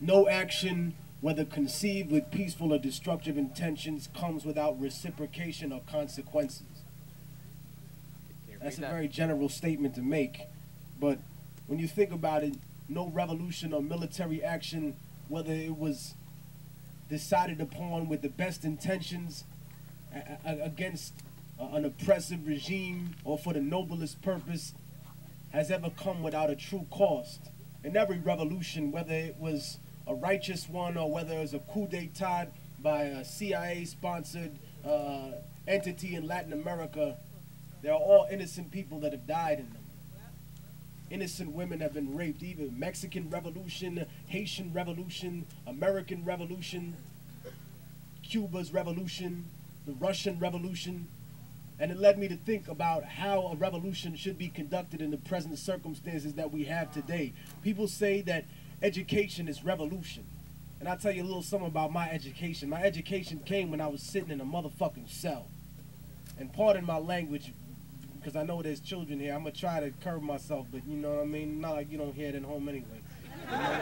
No action, whether conceived with peaceful or destructive intentions, comes without reciprocation or consequences. That's a very general statement to make, but when you think about it, no revolution or military action, whether it was decided upon with the best intentions against an oppressive regime or for the noblest purpose, has ever come without a true cost. In every revolution, whether it was a righteous one or whether it was a coup d'etat by a CIA-sponsored entity in Latin America, there are all innocent people that have died in them. Innocent women have been raped. Even Mexican Revolution, Haitian Revolution, American Revolution, Cuba's Revolution, the Russian Revolution. And it led me to think about how a revolution should be conducted in the present circumstances that we have today. People say that education is revolution. And I'll tell you a little something about my education. My education came when I was sitting in a motherfucking cell. And pardon my language, because I know there's children here. I'm going to try to curb myself, but you know what I mean? Not like you don't hear it at home anyway. You know?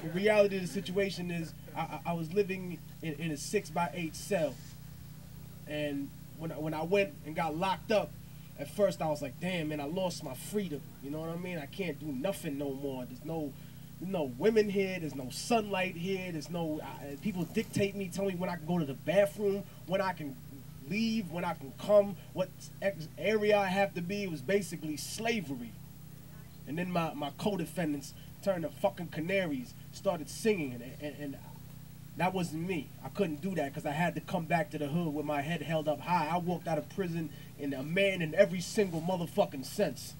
The reality of the situation is I was living in a 6x8 cell. And when I went and got locked up, at first I was like, damn, man, I lost my freedom. You know what I mean? I can't do nothing no more. There's no women here. There's no sunlight here. There's no people dictate me, tell me when I can go to the bathroom, when I can leave, when I can come, what area I have to be. It was basically slavery. And then my co-defendants turned to fucking canaries, started singing, and that wasn't me. I couldn't do that because I had to come back to the hood with my head held up high. I walked out of prison in a man in every single motherfucking sense.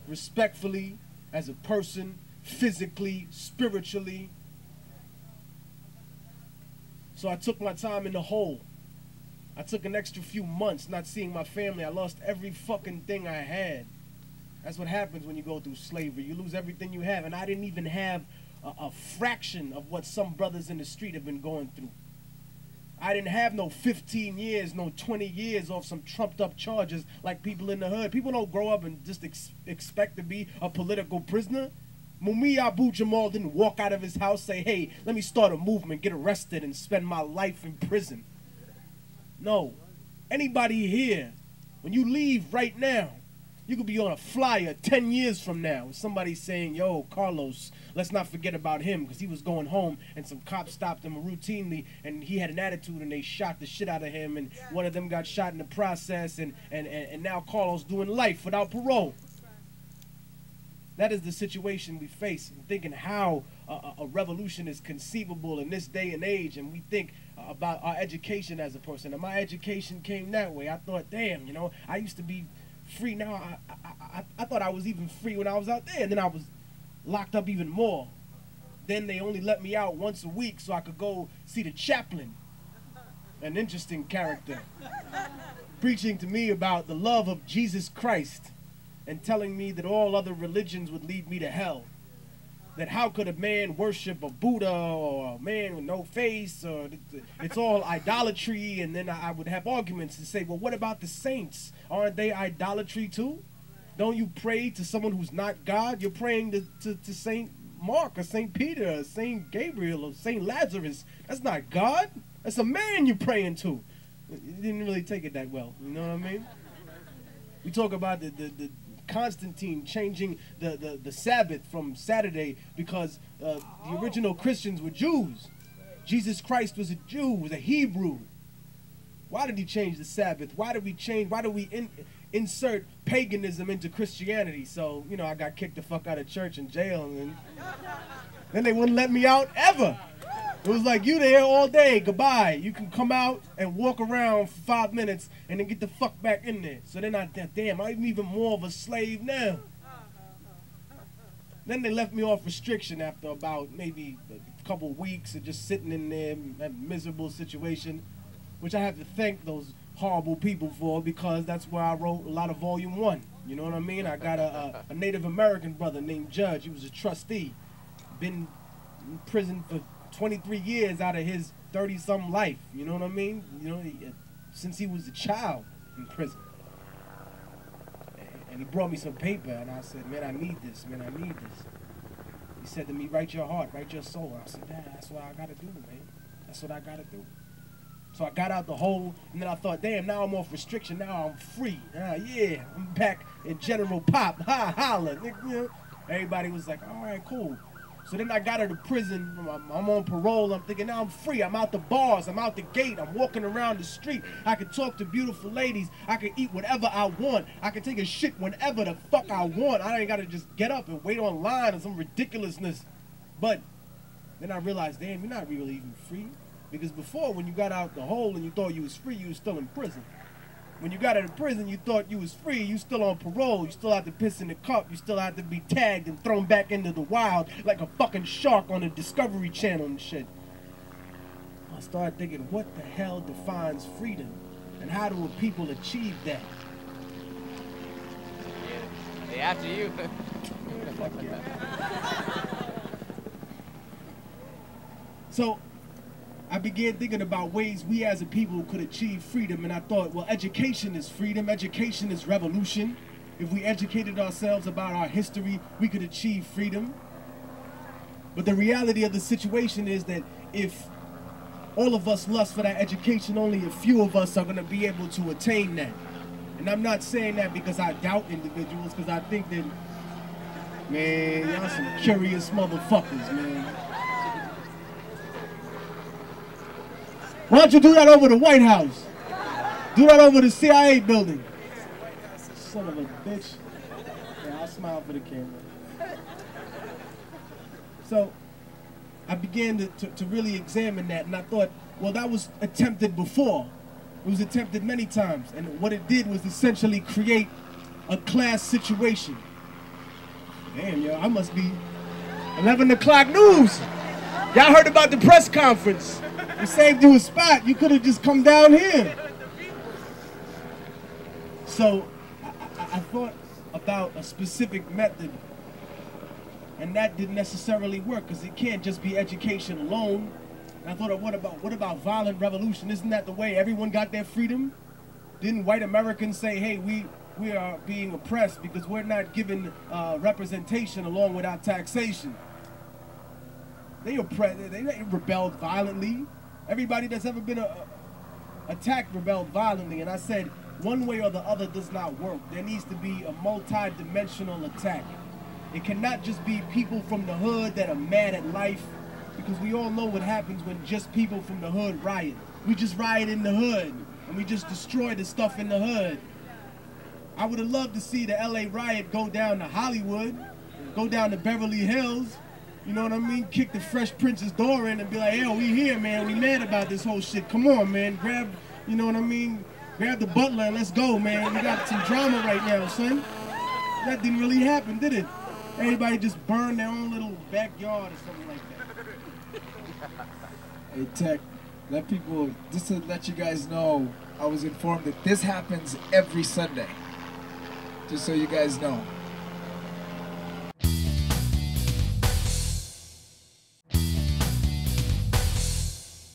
Respectfully, as a person, physically, spiritually. So I took my time in the hole. I took an extra few months not seeing my family. I lost every fucking thing I had. That's what happens when you go through slavery. You lose everything you have. And I didn't even have a fraction of what some brothers in the street have been going through. I didn't have no 15 years, no 20 years off some trumped up charges like people in the hood. People don't grow up and just expect to be a political prisoner. Mumia Abu Jamal didn't walk out of his house, say, hey, let me start a movement, get arrested, and spend my life in prison. No. Anybody here, when you leave right now, you could be on a flyer 10 years from now with somebody saying, yo, Carlos, let's not forget about him because he was going home and some cops stopped him routinely and he had an attitude and they shot the shit out of him and one of them got shot in the process and now Carlos doing life without parole. That is the situation we face. And thinking how a revolution is conceivable in this day and age, and we think about our education as a person. And my education came that way. I thought, damn, you know, I used to be free. Now I thought I was even free when I was out there. And then I was locked up even more. Then they only let me out once a week so I could go see the chaplain, an interesting character, preaching to me about the love of Jesus Christ and telling me that all other religions would lead me to hell. That how could a man worship a Buddha or a man with no face, or it's all idolatry. And then I would have arguments and say, well, what about the saints? Aren't they idolatry too? Don't you pray to someone who's not God? You're praying to Saint Mark or Saint Peter or Saint Gabriel or Saint Lazarus. That's not God. That's a man you're praying to. You didn't really take it that well. You know what I mean? We talk about the Constantine changing the Sabbath from Saturday because the original Christians were Jews. Jesus Christ was a Jew, was a Hebrew. Why did he change the Sabbath? Why did we insert paganism into Christianity? So, you know, I got kicked the fuck out of church and jail, and then they wouldn't let me out ever. It was like, you there all day, goodbye. You can come out and walk around for 5 minutes and then get the fuck back in there. So then damn, I'm even more of a slave now. Then they left me off restriction after about maybe a couple of weeks of just sitting in there in a miserable situation, which I have to thank those horrible people for because that's where I wrote a lot of Volume 1. You know what I mean? I got a Native American brother named Judge. He was a trustee. Been in prison for 23 years out of his 30-something life, you know what I mean? You know, since he was a child in prison. And he brought me some paper, and I said, man, I need this, man, I need this. He said to me, write your heart, write your soul. I said, Dad, that's what I gotta do, man. That's what I gotta do. So I got out the hole, and then I thought, damn, now I'm off restriction. Now I'm free. Yeah, I'm back in General Pop. Holla. You know? Everybody was like, all right, cool. So then I got out of prison. I'm on parole. I'm thinking, now I'm free. I'm out the bars. I'm out the gate. I'm walking around the street. I can talk to beautiful ladies. I can eat whatever I want. I can take a shit whenever the fuck I want. I ain't got to just get up and wait online or some ridiculousness. But then I realized, damn, you're not really even free. Because before, when you got out the hole and you thought you was free, you was still in prison. When you got out of prison, you thought you was free, you still on parole, you still had to piss in the cup, you still had to be tagged and thrown back into the wild like a fucking shark on the Discovery Channel and shit. I started thinking, what the hell defines freedom? And how do people achieve that? Yeah, after you. Fuck yeah. So, I began thinking about ways we as a people could achieve freedom, and I thought, well, education is freedom, education is revolution. If we educated ourselves about our history, we could achieve freedom. But the reality of the situation is that if all of us lust for that education, only a few of us are going to be able to attain that. And I'm not saying that because I doubt individuals, because I think that, man, y'all some curious motherfuckers, man. Why don't you do that over the White House? Do that over the CIA building. Son of a bitch. Yeah, I'll smile for the camera. So I began to really examine that, and I thought, well, that was attempted before. It was attempted many times, and what it did was essentially create a class situation. Damn, yo, I must be 11 o'clock news. Y'all heard about the press conference. We saved you a spot. You could have just come down here. So I thought about a specific method, and that didn't necessarily work because it can't just be education alone. And I thought, what about violent revolution? Isn't that the way everyone got their freedom? Didn't white Americans say, hey, we are being oppressed because we're not given representation along with our taxation? They rebelled violently. Everybody that's ever been attacked rebelled violently. And I said, one way or the other does not work. There needs to be a multi-dimensional attack. It cannot just be people from the hood that are mad at life, because we all know what happens when just people from the hood riot. We just riot in the hood, and we just destroy the stuff in the hood. I would have loved to see the LA riot go down to Hollywood, go down to Beverly Hills, you know what I mean? Kick the Fresh Prince's door in and be like, yo, we here, man. We mad about this whole shit. Come on, man. Grab, you know what I mean? Grab the butler and let's go, man. We got some drama right now, son. That didn't really happen, did it? Everybody just burned their own little backyard or something like that. Hey, Tech, let people, just to let you guys know, I was informed that this happens every Sunday. Just so you guys know.